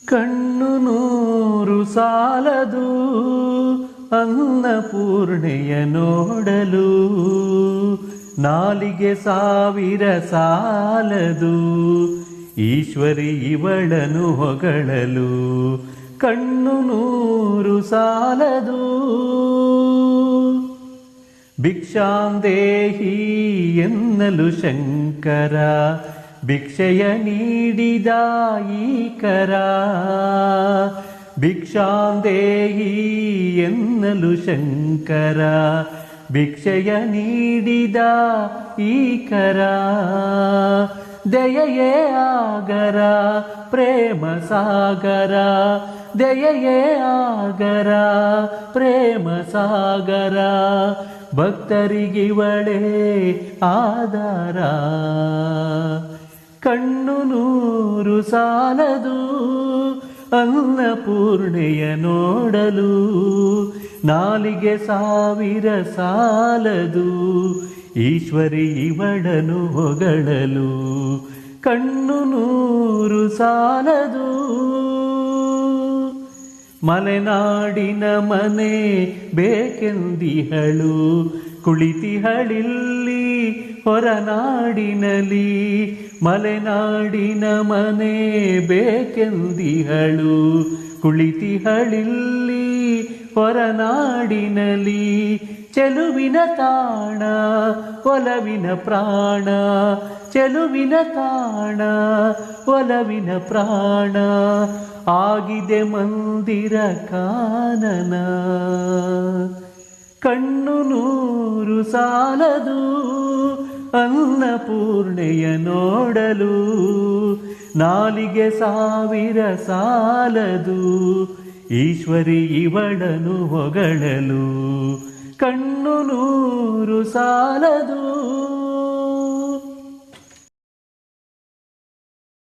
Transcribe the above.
ಕಣ್ಣು ನೂರು ಸಾಲದು ಅನ್ನಪೂರ್ಣೆಯ ನೋಡಲು, ನಾಲಿಗೆ ಸಾವಿರ ಸಾಲದು ಈಶ್ವರಿ ಇವಳನು ಹೊಗಳಲು. ಕಣ್ಣು ನೂರು ಸಾಲದು. ಭಿಕ್ಷಾಂದೇಹಿ ಎನ್ನಲು ಶಂಕರ, ಭಿಕ್ಷೆಯ ನೀಡಿದ ಈಕರ. ಭಿಕ್ಷಾಂದೇಹಿ ಎನ್ನಲು ಶಂಕರ, ಭಿಕ್ಷೆಯ ನೀಡಿದ ಈಕರ. ದಯೆಯೇ ಆಗರ ಪ್ರೇಮ ಸಾಗರ, ದಯೆಯೇ ಆಗರ ಪ್ರೇಮ ಸಾಗರ. ಭಕ್ತರಿಗಿವಳೇ ಆಧಾರ. ಕಣ್ಣು ನೂರು ಸಾಲದು ಅನ್ನಪೂರ್ಣೆಯ ನೋಡಲು, ನಾಲಿಗೆ ಸಾವಿರ ಸಾಲದು ಈಶ್ವರಿ ಇವಳನು ಹೊಗಳಲು. ಕಣ್ಣು ನೂರು ಸಾಲದು. ಮಲೆನಾಡಿನ ಮನೆ ಬೇಕೆಂದಿಹಳು, ಕುಳಿತಿಹಳಿಲ್ಲಿ ಹೊರನಾಡಿನಲಿ. ಮಲೆನಾಡಿನ ಮನೆ ಬೇಕೆಂದಿಹಳು, ಕುಳಿತಿಹಳಿಲ್ಲಿ ಹೊರನಾಡಿನಲಿ. ಚೆಲುವಿನ ತಾಣ ಒಲವಿನ ಪ್ರಾಣ, ಚೆಲುವಿನ ತಾಣ ಒಲವಿನ ಪ್ರಾಣ. ಆಗಿದೆ ಮಂದಿರ ಕಾನನ. ಕಣ್ಣು ನೂರು ಸಾಲದು ಅನ್ನಪೂರ್ಣೆಯ ನೋಡಲು, ನಾಲಿಗೆ ಸಾವಿರ ಸಾಲದು ಈಶ್ವರಿ ಇವಳನು ಹೊಗಳಲು. ಕಣ್ಣು ನೂರು ಸಾಲದು.